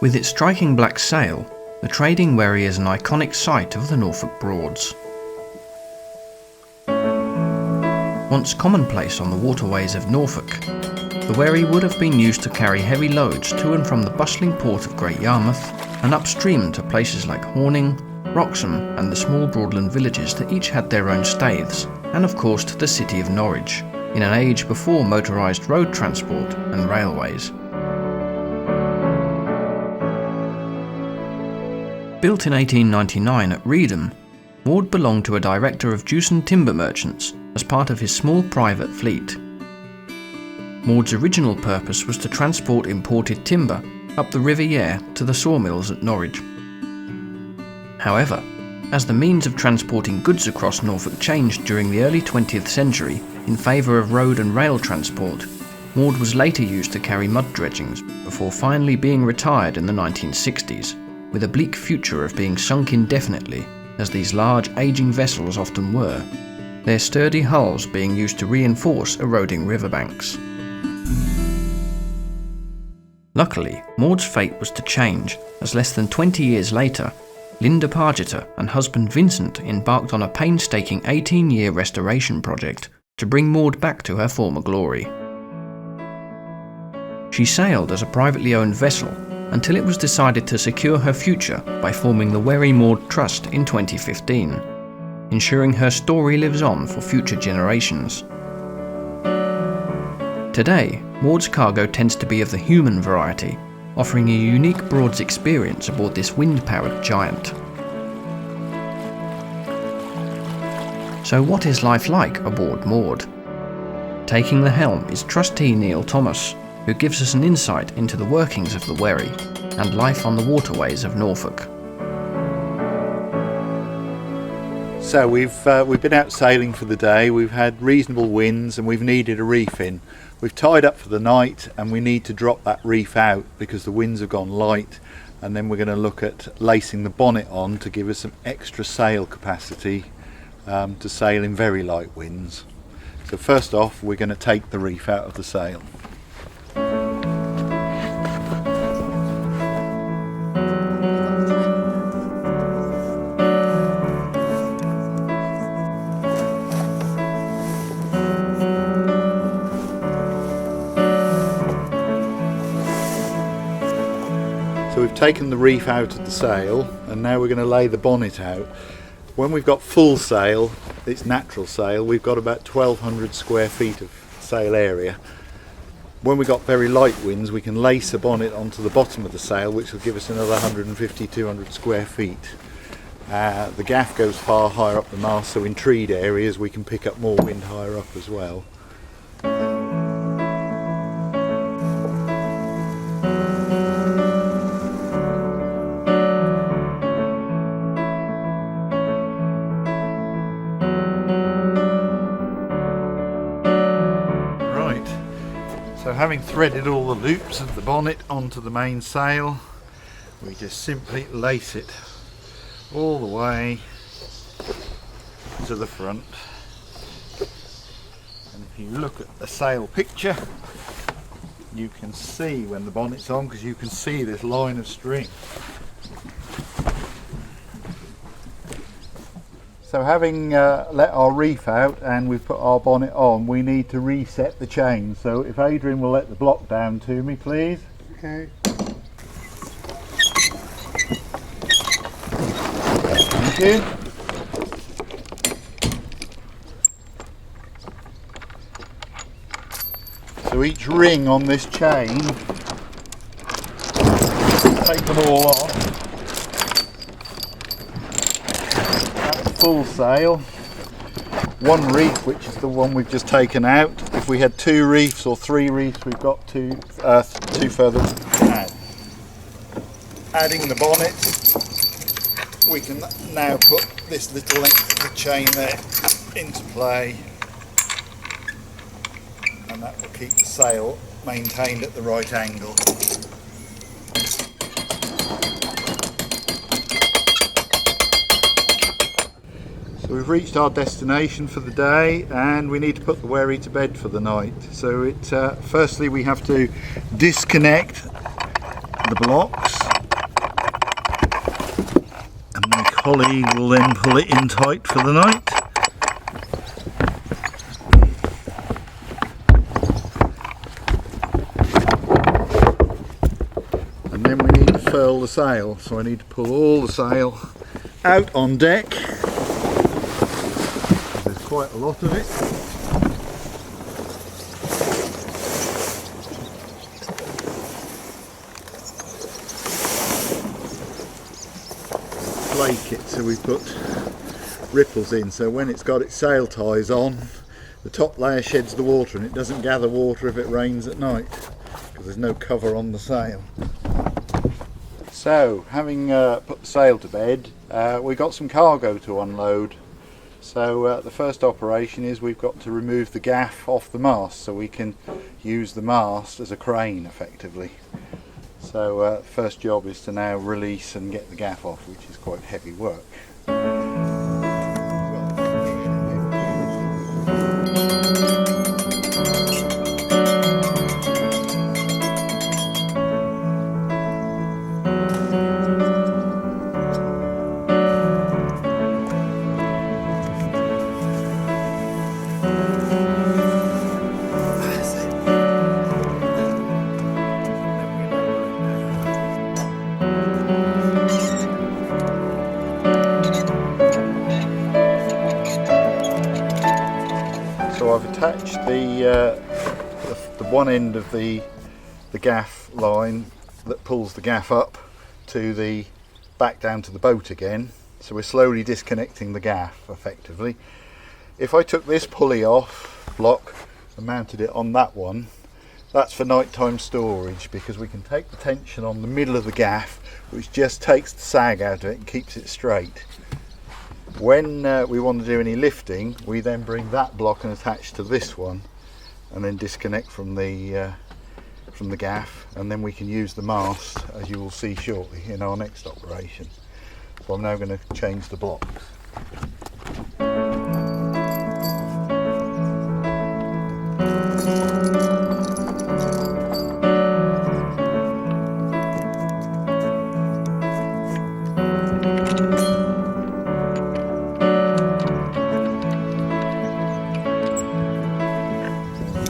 With its striking black sail, the trading wherry is an iconic sight of the Norfolk Broads. Once commonplace on the waterways of Norfolk, the wherry would have been used to carry heavy loads to and from the bustling port of Great Yarmouth and upstream to places like Horning, Wroxham and the small Broadland villages that each had their own staiths, and of course to the city of Norwich, in an age before motorised road transport and railways. Built in 1899 at Reedham, Maud belonged to a director of Jewson timber merchants as part of his small private fleet. Maud's original purpose was to transport imported timber up the River Yare to the sawmills at Norwich. However, as the means of transporting goods across Norfolk changed during the early 20th century in favour of road and rail transport, Maud was later used to carry mud dredgings before finally being retired in the 1960s, with a bleak future of being sunk indefinitely, as these large ageing vessels often were, their sturdy hulls being used to reinforce eroding riverbanks. Luckily, Maud's fate was to change, as less than 20 years later, Linda Pargeter and husband Vincent embarked on a painstaking 18-year restoration project to bring Maud back to her former glory. She sailed as a privately owned vessel until it was decided to secure her future by forming the Wherry Maud Trust in 2015, ensuring her story lives on for future generations. Today, Maud's cargo tends to be of the human variety, offering a unique Broads experience aboard this wind-powered giant. So what is life like aboard Maud? Taking the helm is trustee Neil Thomas, who gives us an insight into the workings of the wherry and life on the waterways of Norfolk. So we've been out sailing for the day, we've had reasonable winds and we've needed a reef in. We've tied up for the night and we need to drop that reef out because the winds have gone light, and then we're going to look at lacing the bonnet on to give us some extra sail capacity to sail in very light winds. So first off, we're going to take the reef out of the sail. So we've taken the reef out of the sail and now we're going to lay the bonnet out. When we've got full sail, it's natural sail, we've got about 1,200 square feet of sail area. When we've got very light winds, we can lace a bonnet onto the bottom of the sail, which will give us another 150-200 square feet. The gaff goes far higher up the mast, so in treed areas we can pick up more wind higher up as well. So having threaded all the loops of the bonnet onto the main sail, we just simply lace it all the way to the front. And if you look at the sail picture, you can see when the bonnet's on, because you can see this line of string. So having let our reef out and we've put our bonnet on, we need to reset the chain. So if Adrian will let the block down to me, please. Okay. Thank you. So each ring on this chain, take them all off. Full sail, one reef, which is the one we've just taken out. If we had 2 reefs or 3 reefs, we've got two further to add. Adding the bonnet, we can now put this little length of the chain there into play, and that will keep the sail maintained at the right angle. So we've reached our destination for the day and we need to put the wherry to bed for the night. So firstly we have to disconnect the blocks colleague will then pull it in tight for the night. And then we need to furl the sail, so I need to pull all the sail out on deck. There's quite a lot of it. Flake it, so we put ripples in, so when it's got its sail ties on, the top layer sheds the water and it doesn't gather water if it rains at night because there's no cover on the sail. So having put the sail to bed, we got some cargo to unload. So the first operation is we've got to remove the gaff off the mast so we can use the mast as a crane effectively. So first job is to now release and get the gaff off, which is quite heavy work. So I've attached the one end of the gaff line that pulls the gaff up to the back down to the boat again. So we're slowly disconnecting the gaff effectively. If I took this pulley off block and mounted it on that one, that's for nighttime storage because we can take the tension on the middle of the gaff, which just takes the sag out of it and keeps it straight. When we want to do any lifting, we then bring that block and attach to this one and then disconnect from the gaff, and then we can use the mast, as you will see shortly in our next operation. So I'm now going to change the blocks.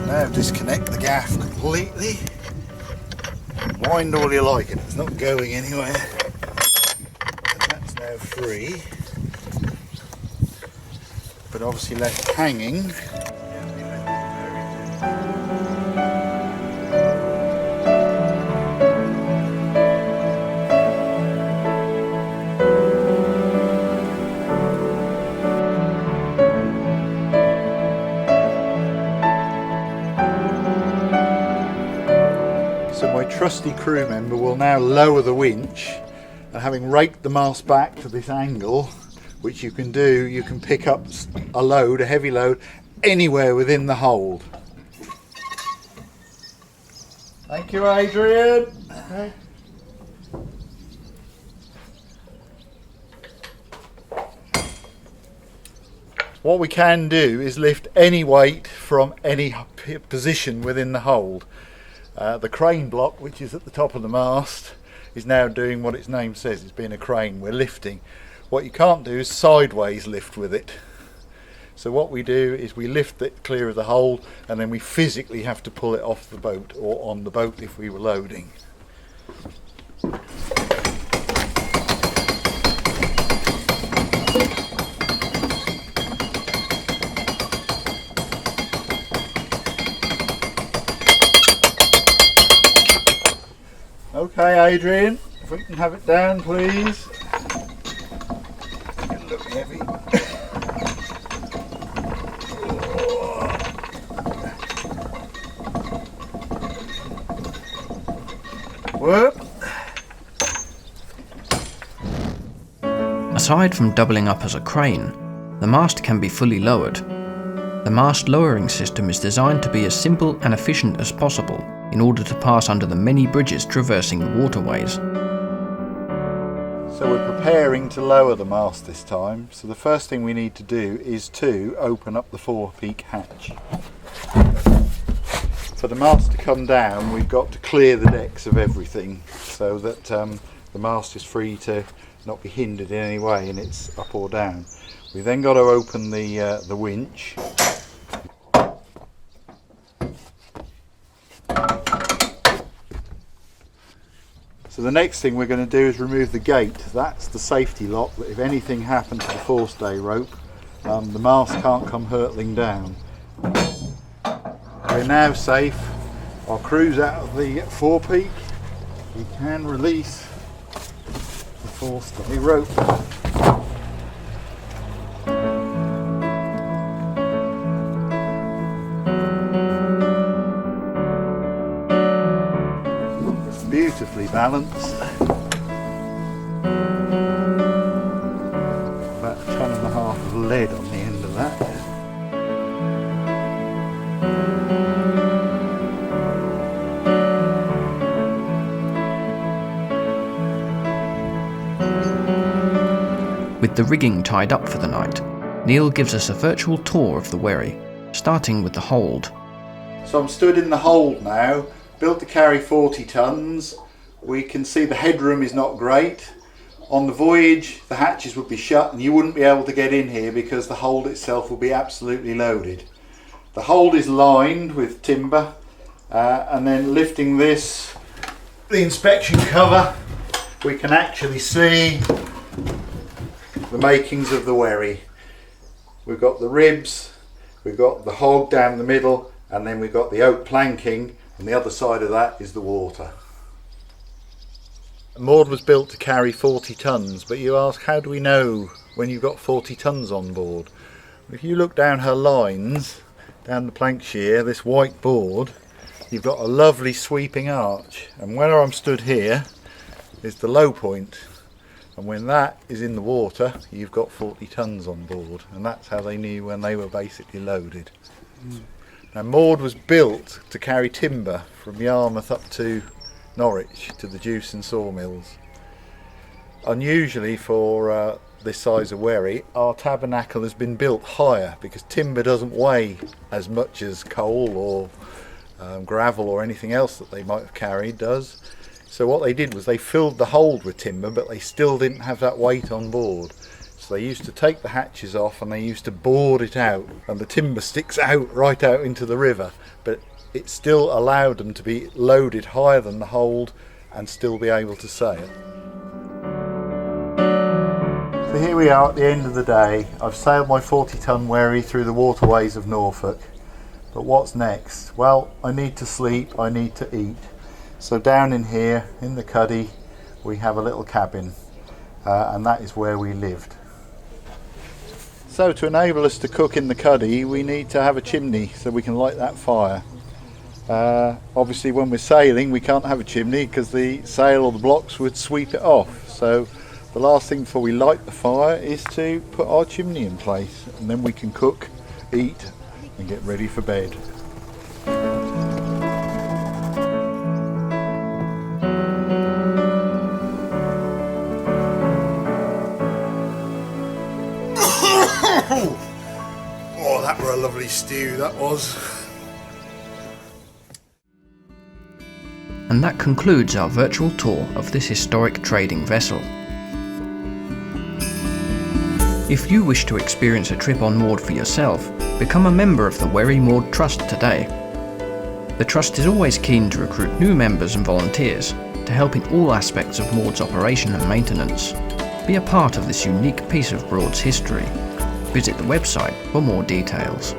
Now disconnect the gaff completely. Wind all you like, it's not going anywhere. And that's now free. But obviously left hanging. So my trusty crew member will now lower the winch, and having raked the mast back to this angle, which you can do, you can pick up a load, a heavy load, anywhere within the hold. Thank you, Adrian. Okay. What we can do is lift any weight from any position within the hold. The crane block, which is at the top of the mast, is now doing what its name says. It's being a crane. We're lifting. What you can't do is sideways lift with it. So what we do is we lift it clear of the hold, and then we physically have to pull it off the boat, or on the boat if we were loading. Okay, Adrian, if we can have it down, please. It's a little heavy. Whoop. Aside from doubling up as a crane, the mast can be fully lowered. The mast lowering system is designed to be as simple and efficient as possible in order to pass under the many bridges traversing the waterways. So we're preparing to lower the mast this time, so the first thing we need to do is to open up the forepeak hatch. For the mast to come down, we've got to clear the decks of everything so that the mast is free to not be hindered in any way in its up or down. We then got to open the winch. So the next thing we're going to do is remove the gate. That's the safety lock that if anything happened to the forestay rope, the mast can't come hurtling down. We're now safe. I'll cruise out of the forepeak. We can release the forestay rope. It's beautifully balanced. About 1.5 tons of lead on the end of that. With the rigging tied up for the night, Neil gives us a virtual tour of the Wherry, starting with the hold. So I'm stood in the hold now, built to carry 40 tons. We can see the headroom is not great. On the voyage the hatches would be shut and you wouldn't be able to get in here because the hold itself will be absolutely loaded. The hold is lined with timber and then lifting this, the inspection cover, we can actually see the makings of the Wherry. We've got the ribs, we've got the hog down the middle, and then we've got the oak planking, and the other side of that is the water. Maud was built to carry 40 tons, but you ask, how do we know when you've got 40 tons on board? If you look down her lines, down the plank shear, this white board, you've got a lovely sweeping arch, and where I'm stood here is the low point. And when that is in the water, you've got 40 tons on board, and that's how they knew when they were basically loaded. Now Maud was built to carry timber from Yarmouth up to Norwich to the juice and sawmills. Unusually for this size of Wherry, our tabernacle has been built higher because timber doesn't weigh as much as coal or gravel or anything else that they might have carried does. So what they did was they filled the hold with timber, but they still didn't have that weight on board. So they used to take the hatches off and they used to board it out, and the timber sticks out right out into the river, but it still allowed them to be loaded higher than the hold and still be able to sail. So here we are at the end of the day. I've sailed my 40-ton Wherry through the waterways of Norfolk, but what's next? Well, I need to sleep, I need to eat. So down in here, in the cuddy, we have a little cabin, and that is where we lived. So to enable us to cook in the cuddy, we need to have a chimney so we can light that fire. Obviously when we're sailing, we can't have a chimney because the sail or the blocks would sweep it off. So the last thing before we light the fire is to put our chimney in place, and then we can cook, eat, and get ready for bed. Oh, that were a lovely stew, that was. And that concludes our virtual tour of this historic trading vessel. If you wish to experience a trip on Maud for yourself, become a member of the Wherry Maud Trust today. The Trust is always keen to recruit new members and volunteers to help in all aspects of Maud's operation and maintenance. Be a part of this unique piece of Broad's history. Visit the website for more details.